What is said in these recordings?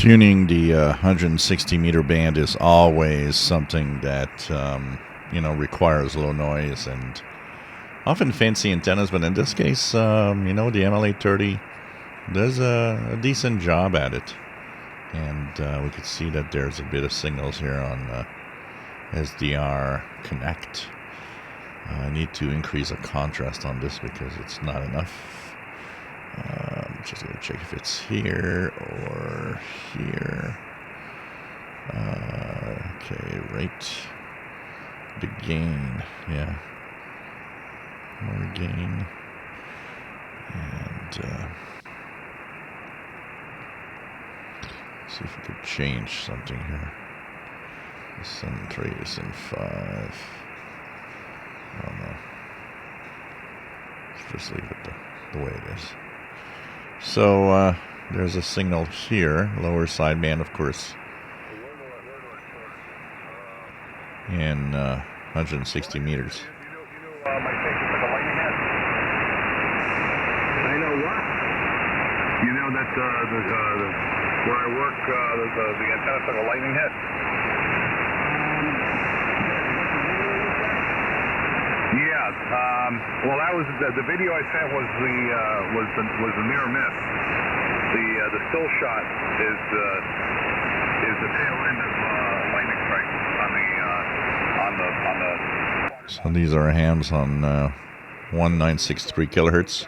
Tuning the 160 meter band is always something that requires low noise and often fancy antennas, but in this case, the ML830 does a decent job at it. And we could see that there's a bit of signals here on SDR Connect. I need to increase the contrast on this because it's not enough. Just going to check if it's here or here. Okay, right. The gain, yeah. More gain. And see if we could change something here. Send 3, send 5. I don't know. Let's just leave it the way it is. So there's a signal here, lower sideband, of course, in 160 meters. I know what? You know that where I work, the antenna took a lightning hit. Well, that was the video I sent was the mirror miss. The still shot is the tail end of lightning strike on the. So these are hams on 1963 kilohertz.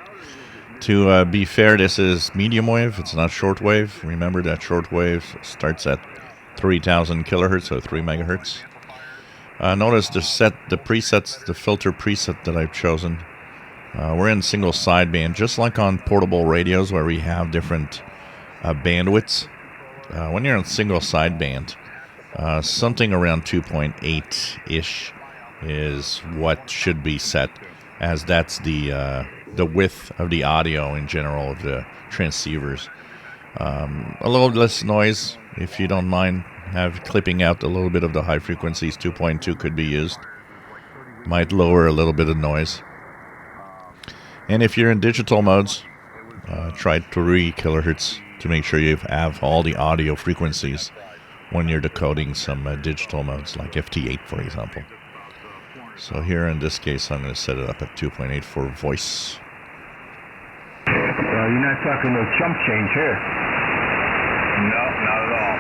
To be fair, this is medium wave. It's not shortwave. Remember that shortwave starts at 3,000 kilohertz or 3 megahertz. Notice the presets, the filter preset that I've chosen. We're in single sideband, just like on portable radios where we have different bandwidths. When you're on single sideband, something around 2.8-ish is what should be set, as that's the width of the audio in general of the transceivers. A little less noise, if you don't mind. Clipping out a little bit of the high frequencies. 2.2 could be used. Might lower a little bit of noise. And if you're in digital modes, try 3 kilohertz to make sure you have all the audio frequencies when you're decoding some digital modes like FT8, for example. So here in this case, I'm going to set it up at 2.8 for voice. You're not talking no chump change here. No, not at all.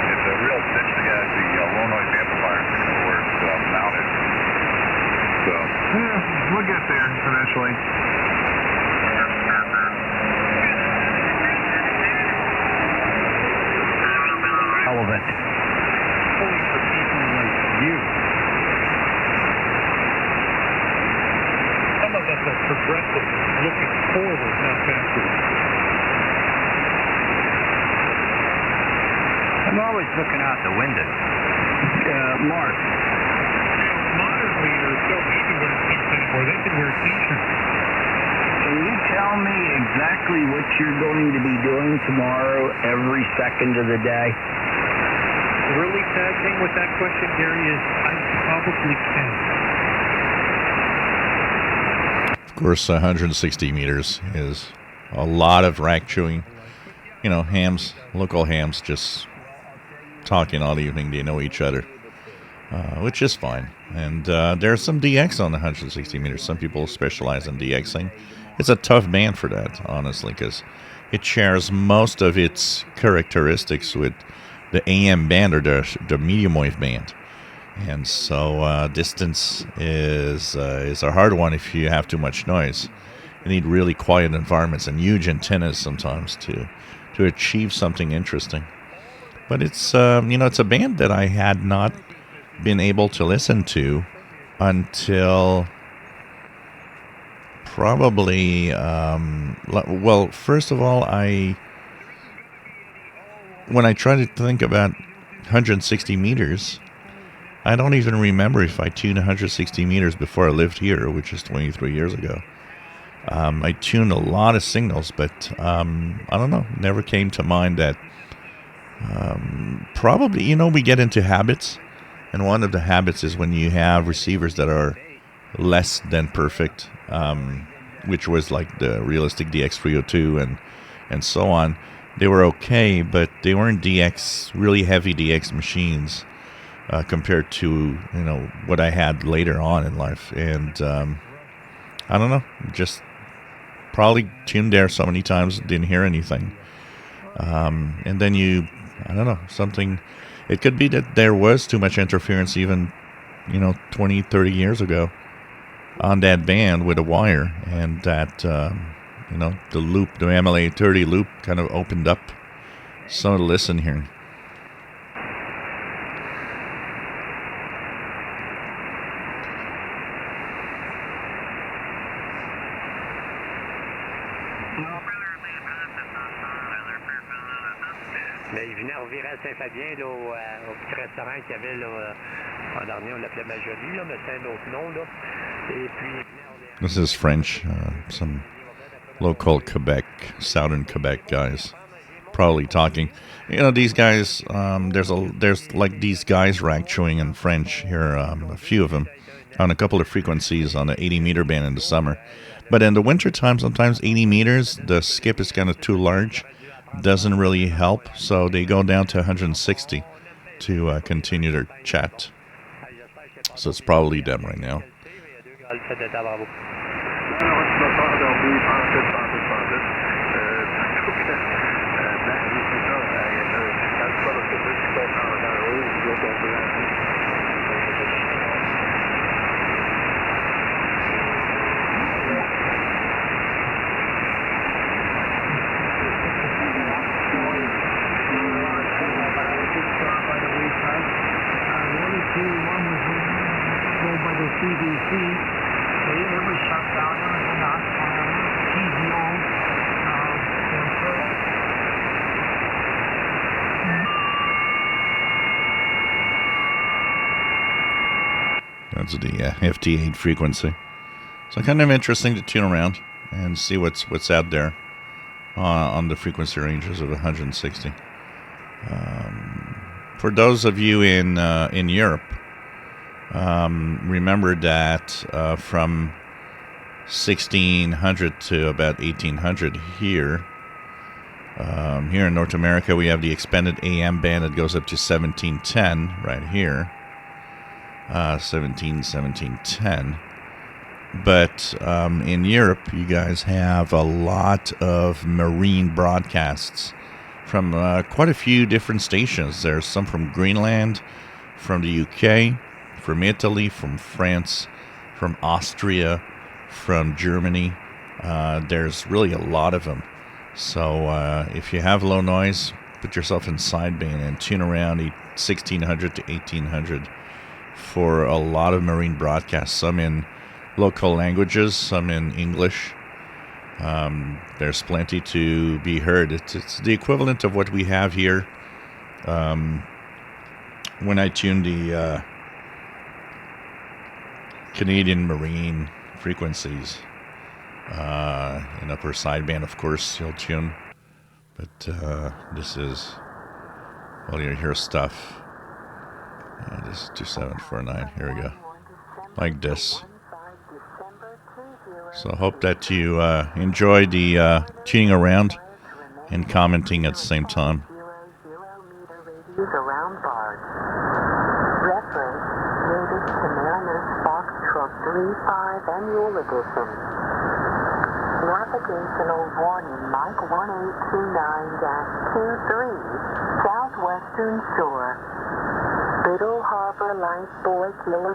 It's a real pitch to get the low noise amplifier where it's mounted. So we'll get there eventually. Relevant. Only for people like you. Some of us are progressive, looking forward, not backward. I'm always looking out the window. Mark. Modern leaders don't need to wear suits anymore. They can wear t-shirts. Can you tell me exactly what you're going to be doing tomorrow every second of the day? The really sad thing with that question, Gary, is I probably can. Of course, 160 meters is a lot of rack chewing. Hams, local hams, just talking all evening. They know each other, which is fine. And there's some DX on the 160 meters. Some people specialize in DXing. It's a tough band for that, honestly, because it shares most of its characteristics with the AM band or the medium wave band. And so distance is a hard one if you have too much noise. You need really quiet environments and huge antennas sometimes to achieve something interesting. But it's it's a band that I had not been able to listen to until probably first of all, when I try to think about 160 meters, I don't even remember if I tuned 160 meters before I lived here, which is 23 years ago. I tuned a lot of signals, but I don't know, never came to mind that probably, we get into habits, and one of the habits is when you have receivers that are less than perfect, which was like the realistic DX302 and so on, they were okay, but they weren't really heavy DX machines compared to what I had later on in life. And I don't know, just probably tuned there so many times, didn't hear anything. And then I don't know, something. It could be that there was too much interference even 20, 30 years ago on that band with a wire, and that the loop, the MLA30 loop, kind of opened up some of the listen here. Mais il venait, on virait à Saint-Fabien, là, au petit restaurant qu'il y avait là, en dernier, on l'appelait Majolie, là, mais c'est un autre nom. Là. Et puis, this is French, some local Quebec, southern Quebec guys, probably talking. These guys. There's like these guys rack chewing in French here. A few of them on a couple of frequencies on the 80-meter band in the summer, but in the winter time, sometimes 80 meters, the skip is kind of too large. Doesn't really help, so they go down to 160 to continue their chat. So it's probably them right now. That's the FT8 frequency. So kind of interesting to tune around and see what's out there on the frequency ranges of 160. For those of you in Europe, remember that from 1600 to about 1800 here in North America, we have the expanded AM band that goes up to 1710 right here. 1710. But in Europe, you guys have a lot of marine broadcasts from quite a few different stations. There's some from Greenland, from the UK, from Italy, from France, from Austria, from Germany. There's really a lot of them. So if you have low noise, put yourself in sideband and tune around 1600 to 1800 for a lot of marine broadcasts, some in local languages, some in English. There's plenty to be heard. It's the equivalent of what we have here when I tune the Canadian marine frequencies in upper sideband. Of course, you'll tune, but this is, well, you hear stuff. This is 2749. Here we go. Like this. So I hope that you enjoy the tuning around and commenting at the same time. Around bars. Reference native to Mariners Foxtrot 35 Annual Edition. Navigational warning Mike 1829-23 Southwestern Shore. Biddle Harbor Lifebuoy Killer.